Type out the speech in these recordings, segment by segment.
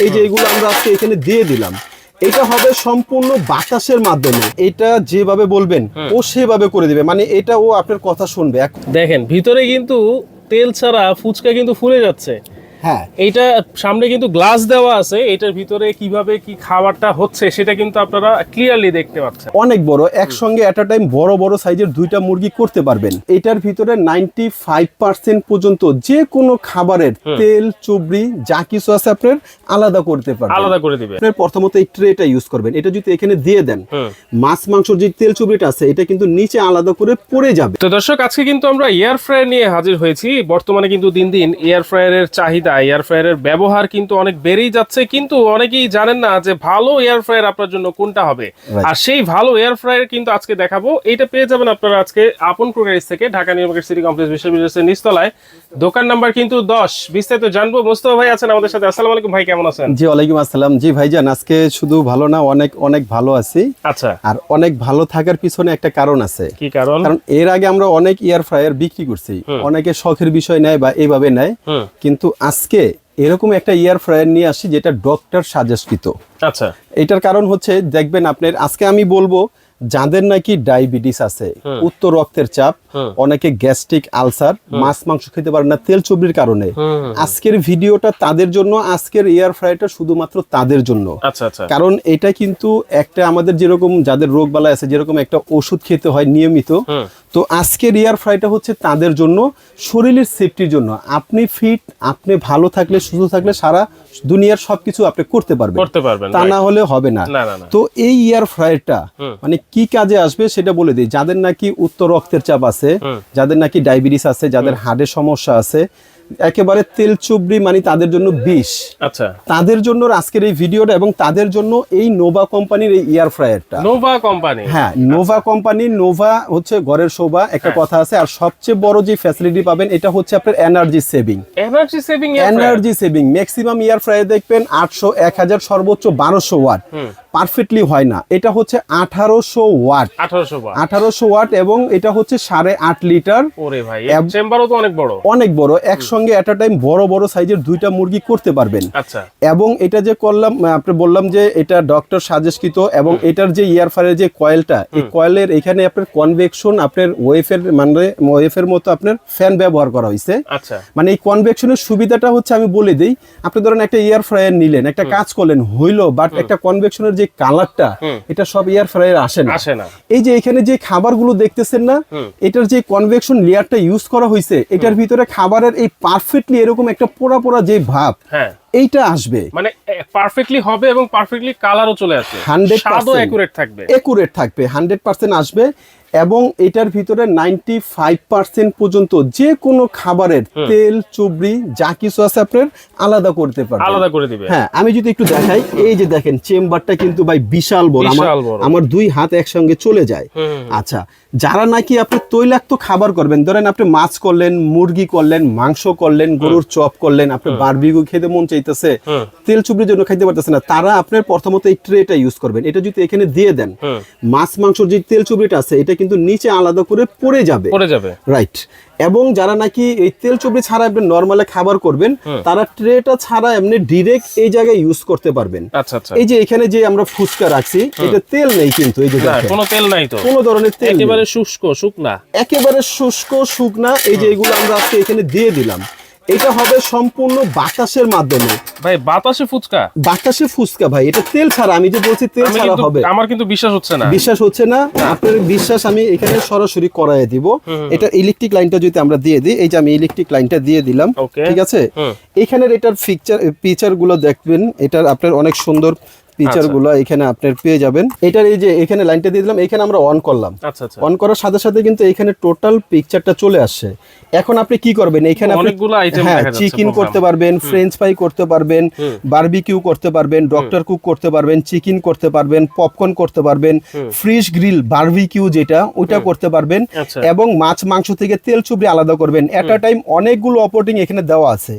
এই যে এগুলো আমরা আজকে এখানে দিয়ে দিলাম, এটা হবে সম্পূর্ণ বাতাসের মাধ্যমে। এটা যেভাবে বলবেন ও সেভাবে করে দিবে, মানে এটা ও আপনার কথা শুনবে। দেখেন ভিতরে কিন্তু তেল ছাড়া ফুচকা কিন্তু ফুলে যাচ্ছে। হ্যাঁ, এইটা সামনে কিন্তু গ্লাস দেওয়া আছে, এটার ভিতরে কিভাবে কি খাবারটা হচ্ছে সেটা কিন্তু আপনারা ক্লিয়ারলি দেখতে পাচ্ছেন। অনেক বড়, একসঙ্গে এট আ টাইম বড় বড় সাইজের দুইটা মুরগি করতে পারবেন। এটার ভিতরে 95% পর্যন্ত যে কোনো খাবারের তেল চুবড়ি যা কিছু আছে আপনার আলাদা করতে পারবেন, আলাদা করে দিবে। আপনার প্রথমত এই ট্রেটা ইউজ করবেন, এটা যদি এখানে দিয়ে দেন মাছ মাংসর যে তেল চুবড়িটা আছে এটা কিন্তু নিচে আলাদা করে পড়ে যাবে। তো দর্শক, আজকে কিন্তু আমরা এয়ার ফ্রায়ার নিয়ে হাজির হয়েছি। বর্তমানে কিন্তু দিন দিন এয়ার ফ্রায়ারের চাহিদা, এয়ার ফ্রায়ারের ব্যবহার কিন্তু অনেক বেড়েই যাচ্ছে, কিন্তু অনেকেই জানেন না যে ভালো এয়ার ফ্রায়ার আপনার জন্য কোনটা হবে। আর সেই ভালো এয়ার ফ্রায়ার কিন্তু আজকে দেখাবো। এটা পেয়ে যাবেন আপনারা আজকে আপন ক্রোকারিজ থেকে, Dhaka new market city complex বিশ্ববিদ্যালয়ের নিচতলায়, দোকান নাম্বার কিন্তু 10। বিস্তারিত জানবো। মোস্তফা ভাই আছেন আমাদের সাথে। আসসালামু আলাইকুম ভাই, কেমন আছেন? জি ওয়ালাইকুম আসসালাম। জি ভাইজান, আজকে শুধু ভালো না, অনেক অনেক ভালো আছি। আচ্ছা, আর অনেক ভালো থাকার পিছনে একটা কারণ আছে। কি কারণ? কারণ এর আগে আমরা অনেক এয়ার ফ্রায়ার বিক্রি করছি, অনেকে শখের বিষয় নেয় বা এইভাবে নেয়, কিন্তু আজকে এরকম একটা এয়ার ফ্রায়ার নিয়ে আসি যেটা ডক্টর সাজেস্টকৃত। আচ্ছা, এটার কারণ হচ্ছে দেখবেন আপনার, আজকে আমি বলবো যাদের নাকি ডায়াবেটিস আছে, উচ্চ রক্তের চাপ, অনেকে গ্যাস্ট্রিক আলসার, মাছ মাংস খেতে পারে না তেল চর্বির কারণে, আজকের ভিডিওটা তাদের জন্য। আজকের এয়ার ফ্রায়ারটা শুধুমাত্র তাদের জন্য। আচ্ছা আচ্ছা। কারণ এটা কিন্তু একটা আমাদের যেরকম যাদের রোগ বালাই আছে, যেরকম একটা ওষুধ খেতে হয় নিয়মিত, তো আজকের এয়ার ফ্রায়ারটা হচ্ছে তাদের জন্য, শরীরের সেফটির জন্য। আপনি ফিট, আপনি ভালো থাকলে, সুস্থ থাকলে সারা দুনিয়ার সবকিছু আপনি করতে পারবেন, তা না হলে হবে না। তো এই এয়ার ফ্রায়ারটা মানে কি কাজে আসবে সেটা বলে দিই। যাদের নাকি উচ্চ রক্তের চাপ আছে, যাদের নাকি ডায়াবেটিস আছে, যাদের হার্টের সমস্যা আছে, একেবারে তেল চুবড়ি মানে তাদের জন্য বিষ। আচ্ছা, তাদের জন্য আজকের এই ভিডিওটা, এবং তাদের জন্য এই নোভা কোম্পানির এই এয়ার ফ্রায়ারটা। Nova company? হ্যাঁ, নোভা কোম্পানি। নোভা হচ্ছে ঘরের শোভা, একটা কথা আছে। আর সবচেয়ে বড় যে ফ্যাসিলিটি পাবেন এটা হচ্ছে আপনার energy saving. Energy saving maximum air fryer দেখবেন 800, 1000, সর্বোচ্চ 1200 ওয়াট পারফেক্টলি হয় না। এটা হচ্ছে 1800 ওয়াট। 1800 ওয়াট, এবং এটা হচ্ছে 8.5 লিটার। ওরে ভাই, চেম্বারও তো অনেক বড়। অনেক বড়, একসঙ্গে এট আ টাইম বড় বড় সাইজের দুইটা মুরগি করতে পারবেন। আচ্ছা। এবং এটা যে করলাম, আপনি বললাম যে এটা ডক্টর সাজেস্টকৃত, এবং এটার যে এয়ার ফ্রায়ারের যে কয়েলটা, এই কয়েলের এখানে আপনার কনভেকশন, আপনার ওয়েফের মানে ওয়েফের মতো আপনার ফ্যান ব্যবহার করা হয়েছে। আচ্ছা। মানে এই কনভেকশনের সুবিধাটা হচ্ছে, আমি বলে দিই, আপনি ধরেন একটা এয়ার ফ্রায়ার নিলেন, একটা কাজ করলেন, হইলো, বাট একটা কনভেকশনের যে কালারটা, এটা সব এয়ার ফ্রায়ার আসে না। এই যে এখানে যে খাবারগুলো দেখতেছেন না, এটার যে কনভেকশন লেয়ারটা ইউজ করা হয়েছে, এটার ভিতরে খাবারের এই পারফেক্টলি এরকম একটা পোড়া পোড়া যে ভাব, এইটা আসবে, মানে পারফেক্টলি হবে, এবং পারফেক্টলি কালারও চলে আসবে, 100% একুরেট থাকবে, 100% আসবে। এবং এটার ভিতরে 95% পর্যন্ত যে কোনো খাবারের তেল চুবড়ি যা কিছু আছে আপনার আলাদা করতে পারবেন, আলাদা করে দিবে। হ্যাঁ, আমি যদি একটু দেখাই, এই যে দেখেন চেম্বারটা কিন্তু ভাই বিশাল বড়, আমার 2 হাত একসঙ্গে চলে যায়। আচ্ছা, যারা নাকি আপনি তৈলাক্ত খাবার করবেন, ধরেন আপনি মাছ করলেন, মুরগি করলেন, মাংস করলেন, গরুর চপ করলেন, আপনি বারবিকিউ খেতে মন চাইতেছে, তেল চুবড়ির জন্য খাইতে পারতেছে না, তারা আপনার প্রথমত এই ট্রেটা ইউজ করবেন। এটা যদি এখানে দিয়ে দেন মাছ মাংসর যে তেল চুবড়িটা আছে এটা কিন্তু নিচে আলাদা করে পড়ে যাবে, রাইট। এবং যারা নাকি এই তেল চুবড়ি ছাড়া আপনি নরমালে খাবার করবেন, তারা ট্রেটা ছাড়া এমনি ডাইরেক্ট এই জায়গায় ইউজ করতে পারবেন। এই যে এখানে যে আমরা ফুচকা রাখছি, এটা তেল নেই কিন্তু, এই যে কোনো তেল নাই, তো কোনো ধরনের তেল, একেবারে শুষ্ক শুকনা, একেবারে শুষ্ক শুকনা। এই যে এগুলো আমরা আজকে এখানে দিয়ে দিলাম, এটা হবে সম্পূর্ণ বাতাসের মাধ্যমে। ভাই বাতাসে ফুচকা? বাতাসে ফুচকা ভাই, এটা তেল ছাড়া। আমি যে বলছি তেল ছাড়া হবে, আমার কিন্তু বিশ্বাস হচ্ছে না। আপনার বিশ্বাস আমি এখানে সরাসরি করায় দিব। এটা ইলেকট্রিক লাইনটা যদি আমরা দিয়ে দিই, এই যে আমি ইলেকট্রিক লাইনটা দিয়ে দিলাম, ঠিক আছে। এখানের এটার ফিচার গুলো দেখবেন, এটার আপনার অনেক সুন্দর ফিচার গুলো এখানে আপনার পেয়ে যাবেন। এটার এই যে এখানে লাইনটা দিয়ে দিলাম, এখানে আমরা অন করলাম, অন করার সাথে সাথে কিন্তু এখানে টোটাল পিকচারটা চলে আসছে। এখন আপনি কি করবেন, এখানে চিকেন করতে পারবেন, ফ্রেঞ্চ ফ্রাই করতে পারবেন, বারবিকিউ করতে পারবেন, ডক্টর কুক করতে পারবেন, চিকেন করতে পারবেন, পপকর্ন করতে পারবেন, ফ্রিশ গ্রিল বারবিকিউ যেটা ওইটা করতে পারবেন, এবং মাছ মাংস থেকে তেল চুবড়ি আলাদা করবেন। এট আ টাইম অনেকগুলো অপারেটিং এখানে দেওয়া আছে।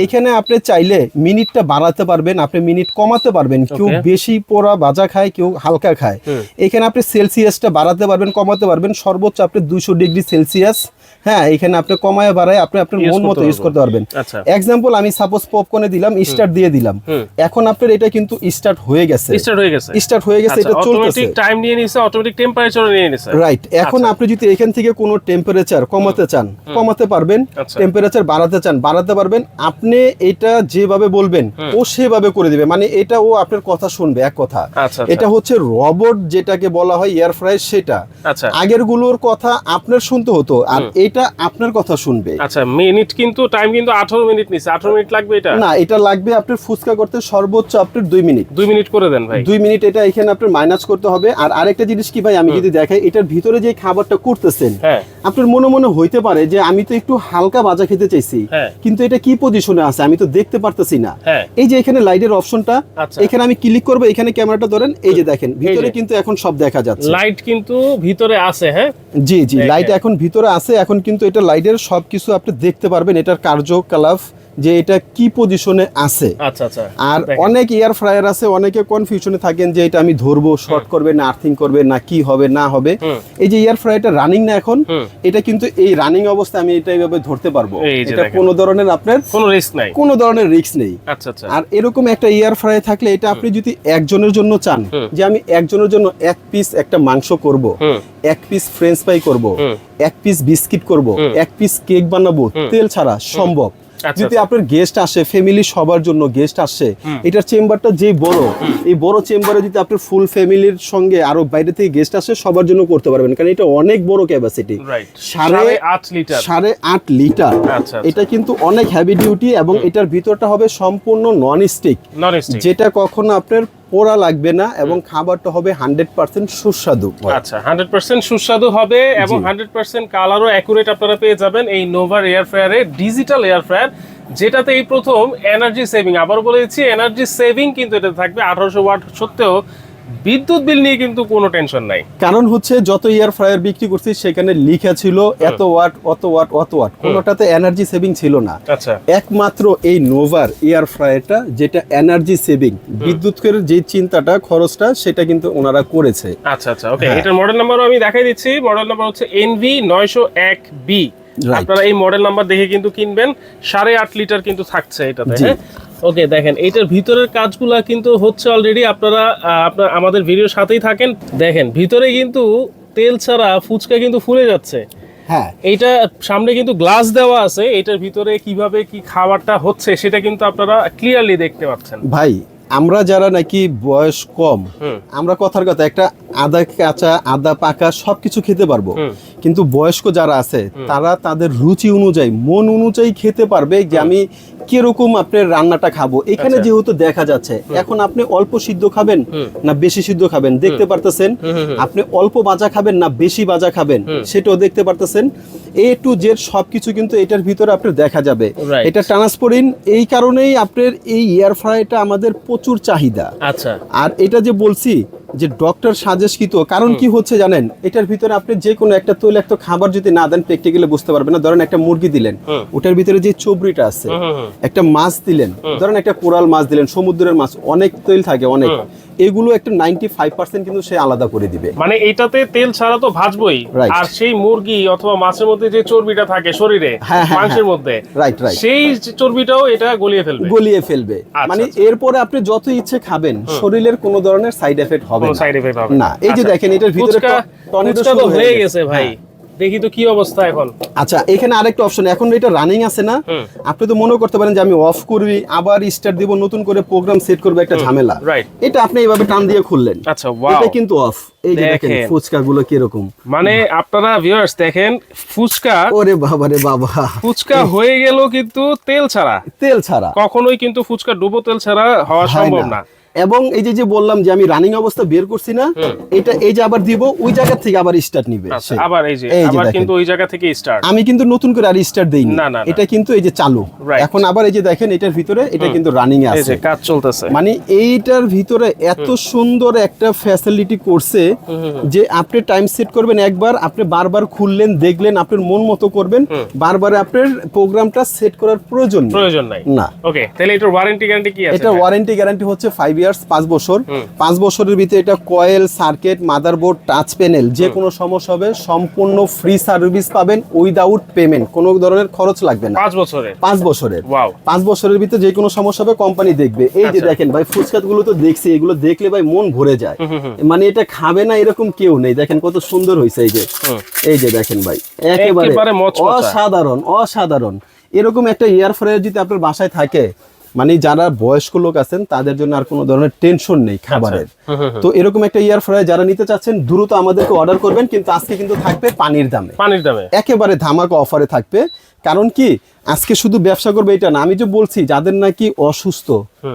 এখানে আপনি চাইলে মিনিটটা বাড়াতে পারবেন, আপনি মিনিট কমাতে পারবেন, কেউ বেশি পোড়া ভাজা খায়, কেউ হালকা খায়। এখানে আপনি সেলসিয়াসটা বাড়াতে পারবেন, কমাতে পারবেন, সর্বোচ্চ আপনি 200 ডিগ্রি সেলসিয়াস, হ্যাঁ, এখানে আপনি কমায় বাড়ায় আপনি আপনার মন মতো ইউজ করতে পারবেন। এক্সাম্পল আমি সাপোজ পপকর্নে দিলাম, স্টার্ট দিয়ে দিলাম, এখন আপনার এটা কিন্তু স্টার্ট হয়ে গেছে, এটা চলতেছে, টাইম নিয়ে নিছে, অটোমেটিক টেম্পারেচার নিয়ে নিছে, রাইট। এখন আপনি যদি এখান থেকে কোনো টেম্পারেচার কমাতে চান কমাতে পারবেন, টেম্পারেচার বাড়াতে চান বাড়াতে পারবেন। আপনি এটা যেভাবে বলবেন ও সেভাবে করে দিবে, মানে এটা ও আপনার কথা শুনবে, এক কথা। এটা হচ্ছে রোবট যেটাকে বলা হয় এয়ার ফ্রায়ার, সেটা আগের গুলোর কথা আপনার শুনতে হতো, আর এটা আপনার কথা শুনবে। আচ্ছা, মিনিট কিন্তু টাইম কিন্তু 18 মিনিট নিছে, 18 মিনিট লাগবে এটা? না, এটা লাগবে আপনার ফুচকা করতে সর্বোচ্চ আপনার 2 মিনিট। 2 মিনিট করে দেন ভাই, 2 মিনিট এটা এখানে আপনার মাইনাস করতে হবে। আর আরেকটা জিনিস কি ভাই, আমি যদি দেখাই এটার ভিতরে যে খাবারটা করতেছেন, আপনার মনে মনে হইতে পারে যে আমি তো একটু হালকা ভাজা খেতে চাইছি, কিন্তু এটা কি পজিশনে আছে আমি তো দেখতে পারতেছি না। এই যে এখানে লাইটের অপশনটা, এখানে আমি ক্লিক করব, এখানে ক্যামেরাটা ধরেন, এই যে দেখেন ভিতরে কিন্তু এখন সব দেখা যাচ্ছে, লাইট কিন্তু ভিতরে আছে। হ্যাঁ, জি জি, লাইট এখন ভিতরে আছে, এখন কিন্তু এটা লাইটের সবকিছু আপনি দেখতে পারবেন, এটার কার্যকলাপ যে এটা কি পজিশনে আছে। আচ্ছা আচ্ছা। আর অনেক এয়ার ফ্রায়ার আছে, অনেকে কনফিউশনে থাকেন যে এটা আমি ধরবো, শর্ট করবে না আর্থিং করবে না কি হবে না হবে। এই যে এয়ার ফ্রায়ারটা রানিং না এখন, এটা কিন্তু এই রানিং অবস্থায় আমি এটা এইভাবে ধরতে পারবো, এটা কোনো ধরনের আপনার কোনো রিস্ক নাই, কোনো ধরনের রিস্ক নেই। আচ্ছা আচ্ছা। আর এরকম একটা এয়ার ফ্রায়ার থাকলে এটা আপনি যদি একজনের জন্য চান যে আমি একজনের জন্য 1 পিস একটা মাংস করব, 1 পিস ফ্রেঞ্চ ফ্রাই করব, 1 পিস বিস্কিট করব, 1 পিস কেক বানাবো তেল ছাড়া, সম্ভব। যদি আপনার গেস্ট আসে, ফ্যামিলি সবার জন্য গেস্ট আসে, এটার চেম্বারটা যে বড়, এই বড় চেম্বারে যদি আপনার ফুল ফ্যামিলির সঙ্গে আরো বাইরে থেকে গেস্ট আসে, সবার জন্য করতে পারবেন, কারণ এটা অনেক বড় ক্যাপাসিটি, 8.5 লিটার। এটা কিন্তু অনেক হেভি ডিউটি, এবং এটার ভিতরটা হবে সম্পূর্ণ নন স্টিক, যেটা কখনো আপনার পোড়া লাগবে না, এবং খাবারটা হবে 100% সুস্বাদু। আচ্ছা, 100% সুস্বাদু হবে, এবং 100% কালারও অ্যাকুরেট আপনারা পেয়ে যাবেন এই নোভার এয়ার ফ্রায়ারে, ডিজিটাল এয়ার ফ্রায়ার, যেটাতে এই প্রথম এনার্জি সেভিং, আবার বলেছি এনার্জি সেভিং কিন্তু এটা থাকবে। 1800 ওয়াট সত্ত্বেও বিদ্যুৎ বিল নিয়ে কিন্তু কোনো টেনশন নাই, কারণ হচ্ছে যত এয়ার ফ্রায়ার বিক্রি করছি সেখানে লেখা ছিল এত ওয়াট অত ওয়াট অত ওয়াট, কোনোটাতে এনার্জি সেভিং ছিল না। আচ্ছা, একমাত্র এই নোভার এয়ার ফ্রায়ারটা যেটা এনার্জি সেভিং, বিদ্যুতের যে চিন্তাটা খরচটা সেটা কিন্তু ওনারা করেছে। আচ্ছা আচ্ছা, ওকে। এটার মডেল নাম্বারও আমি দেখাই দিচ্ছি, মডেল নাম্বার হচ্ছে NV901B। আপনারা এই মডেল নাম্বার দেখে কিন্তু কিনবেন। 8.5 লিটার কিন্তু থাকছে এটাতে। হ্যাঁ, ওকে, দেখেন এইটার ভিতরের কাজগুলা কিন্তু হচ্ছে অলরেডি, আপনারা আমাদের ভিডিওর সাথেই থাকেন। দেখেন ভিতরে কিন্তু তেল ছাড়া ফুচকা কিন্তু ফুলে যাচ্ছে। হ্যাঁ, এইটা সামনে কিন্তু গ্লাস দেওয়া আছে, এটার ভিতরে কিভাবে কি খাবারটা হচ্ছে সেটা কিন্তু আপনারা ক্লিয়ারলি দেখতে পাচ্ছেন। ভাই, আমরা যারা নাকি বয়স কম, আমরা কথার কথা একটা আদা কাঁচা আদা পাকা সবকিছু খেতে পারবো, কিন্তু বয়স্ক যারা আছে তারা তাদের রুচি অনুযায়ী মন অনুযায়ী খেতে পারবে যে আমি কিরকম আপনার রান্নাটা খাবো। এখানে যেহেতু দেখা যাচ্ছে এখন আপনি অল্প সিদ্ধ খাবেন না বেশি সিদ্ধ খাবেন দেখতে পারতেছেন, আপনি অল্প ভাজা খাবেন না বেশি ভাজা খাবেন সেটাও দেখতে পারতেছেন। A to Z সবকিছু কিন্তু এটার ভিতরে আপনার দেখা যাবে। এটা ট্রান্সপোরিন, এই কারণেই আপনার এই এয়ার ফ্রায়ারটা আমাদের প্রচুর চাহিদা। আচ্ছা, আর এটা যে বলছি যে ডক্টর সাজেস্টকৃত, কারণ কি হচ্ছে জানেন, এটার ভিতরে আপনি যে কোনো একটা তৈলাক্ত খাবার যদি না দেন প্র্যাকটিক্যালি বুঝতে পারবেন না। ধরেন একটা মুরগি দিলেন, ওটার ভিতরে যে চবড়িটা আছে, একটা মাছ দিলেন, ধরেন একটা কোরাল মাছ দিলেন, সমুদ্রের মাছ, অনেক তেল থাকে অনেক, এগুলো একটা 95% কিন্তু সে আলাদা করে দিবে। মানে এটাতে তেল ছাড়া তো ভাজবই, আর সেই মুরগি অথবা মাছের মধ্যে যে চর্বিটা থাকে শরীরে মাংসের মধ্যে, সেই চর্বিটাও এটা গলিয়ে ফেলবে। মানে এরপরে আপনি যত ইচ্ছে খাবেন, শরীরের কোনো ধরনের সাইড এফেক্ট হবে না। এই যে দেখেন এটার ভিতরে টর্নেডো হয়ে গেছে ভাই, দেখি তো কি অবস্থা এখন। আচ্ছা, এখানে আরেকটা অপশন, এখন এটা রানিং আছে না, আপনি তো মনে করতে পারেন যে আমি অফ করবি আবার স্টার্ট দিব, নতুন করে প্রোগ্রাম সেট করব, একটা ঝামেলা। এটা আপনি এইভাবে টান দিয়ে খুললেন, আচ্ছা, ওয়াও, এটা কিন্তু অফ। এই যে দেখেন ফুচকা গুলো কি রকম, মানে আপনারা ভিউয়ার্স দেখেন ফুচকা, ওরে বাবা রে বাবা, ফুচকা হয়ে গেল কিন্তু তেল ছাড়া কখনোই কিন্তু ফুচকা ডুবো তেল ছাড়া হওয়া সম্ভব না। এবং এই যে বললাম যে আমি রানিং অবস্থা বের করছি না, এটা এই যে আবার দিব ওই জায়গা থেকে আবার স্টার্ট নিবে, আবার এই যে আবার কিন্তু ওই জায়গা থেকে স্টার্ট, আমি কিন্তু নতুন করে আর স্টার্ট দেইনি, এটা কিন্তু এই যে চালু এখন আবার এই যে দেখেন এটার ভিতরে এটা কিন্তু রানিং এ আছে, এই যে কাজ চলতেছে। মানে এইটার ভিতরে এত সুন্দর একটা ফ্যাসিলিটি করছে যে আপনি টাইম সেট করবেন একবার, আপনি বারবার খুললেন দেখলেন, আপনার মন মতো করবেন, বারবার আপনার প্রোগ্রামটা সেট করার প্রয়োজন নাই না। ওকে, তাহলে এটার ওয়ারেন্টি গ্যারান্টি কি আছে? এটা ওয়ারেন্টি গ্যারান্টি হচ্ছে 5 ইয়ার্স 5 বছর 5 বছরের ভিতরে এটা coil circuit motherboard touch panel যে কোনো সমস্যা হবে সম্পূর্ণ ফ্রি সার্ভিস পাবেন উইদাউট পেমেন্ট, কোনো ধরনের খরচ লাগবে না। 5 বছরের 5 বছরের ওয়াও 5 বছরের ভিতরে যে কোনো সমস্যা হবে কোম্পানি দেখবে। এই যে দেখেন ভাই ফুচকাগুলো তো দেখছি, এগুলো দেখলে ভাই মন ভরে যায়, মানে এটা খাবে না এরকম কেউ নেই। দেখেন কত সুন্দর হয়েছে, এই যে দেখেন ভাই একেবারে অসাধারণ অসাধারণ। এরকম একটা এয়ার ফ্রায়ার যদি আপনার বাসায় থাকে, মানে যারা বয়স্ক লোক আছেন তাদের জন্য আর কোনো ধরনের টেনশন নেই খাবারের। তো এরকম একটা এয়ার ফ্রায়ার যারা নিতে চাচ্ছেন দ্রুত আমাদেরকে অর্ডার করবেন, কিন্তু আজকে কিন্তু থাকবে পানির দামে, একেবারে ধামাকা অফারে থাকবে। কারণ কি আজকে শুধু ব্যবসা করবে এটা না, আমি যে বলছি যাদের নাকি অসুস্থ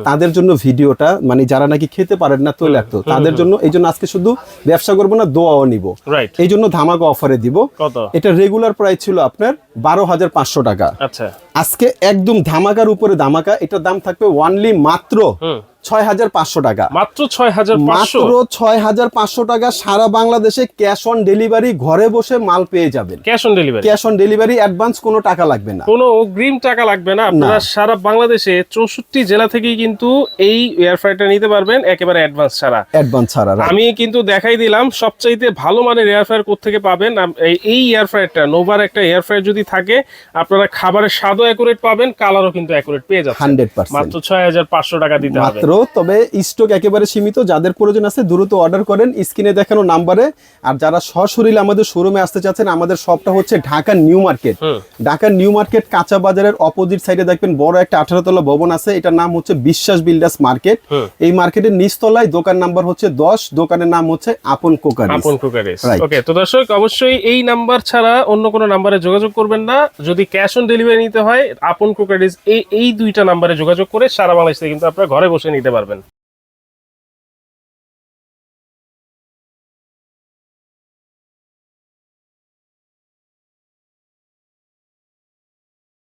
তাদের জন্য ভিডিওটা, মানে যারা নাকি খেতে পারেন না তৈলাক্ত তাদের জন্য, এই জন্য আজকে শুধু ব্যবসা করবো না, দোয়াও নিব, এই জন্য ধামাকা অফারে দিব। এটা রেগুলার প্রাইস ছিল আপনার 12,500 টাকা, আজকে একদম ধামাকার উপরে ধামাকা, এটার দাম থাকবে অনলি মাত্র 6,500 টাকা, মাত্র 6,500 টাকা। সারা বাংলাদেশে ক্যাশ অন ডেলিভারি, ঘরে বসে মাল পেয়ে যাবেন। ক্যাশ অন ডেলিভারি, অ্যাডভান্স কোনো টাকা লাগবে না, কোনো অগ্রিম টাকা লাগবে না। আপনারা সারা বাংলাদেশে 64 জেলা থেকেই কিন্তু এই এয়ার ফ্রায়ারটা নিতে পারবেন একেবারে অ্যাডভান্স ছাড়া। আমি কিন্তু দেখাই দিলাম সবচাইতে ভালো মানের এয়ার ফ্রায়ার কোত্থেকে পাবেন। এই এয়ার ফ্রায়ারটা নোভার একটা এয়ার ফ্রায়ার যদি থাকে, আপনারা খাবারের স্বাদও অ্যাকুরেট পাবেন, কালারও কিন্তু অ্যাকুরেট পেয়ে যাচ্ছেন 100%। মাত্র 6,500 টাকা দিতে হবে। তবে স্টক একেবারে সীমিত, যাদের প্রয়োজন আছে দ্রুত অর্ডার করেন স্ক্রিনে দেখানো নাম্বারে। আর যারা সশরীরে আমাদের শোরুমে আসতে চাচ্ছেন, আমাদের শপটা হচ্ছে Dhaka new market. Dhaka new market কাঁচা বাজারের অপোজিট সাইডে দেখবেন বড় একটা 18 তলা ভবন আছে, এটার নাম হচ্ছে বিশ্বাস বিল্ডার্স মার্কেট। এই মার্কেটের নিচতলায় দোকান নাম্বার হচ্ছে 10, দোকানের নাম হচ্ছে আপন কোকারিস। ওকে, তো দর্শক অবশ্যই এই নাম্বার ছাড়া অন্য কোনো নাম্বারে যোগাযোগ করবেন না। যদি ক্যাশ অন ডেলিভারি নিতে হয় আপন কোকারিস এই দুইটা নাম্বারে যোগাযোগ করে সারা বাংলাদেশে কিন্তু আপনারা ঘরে বসে নিতে পারবেন।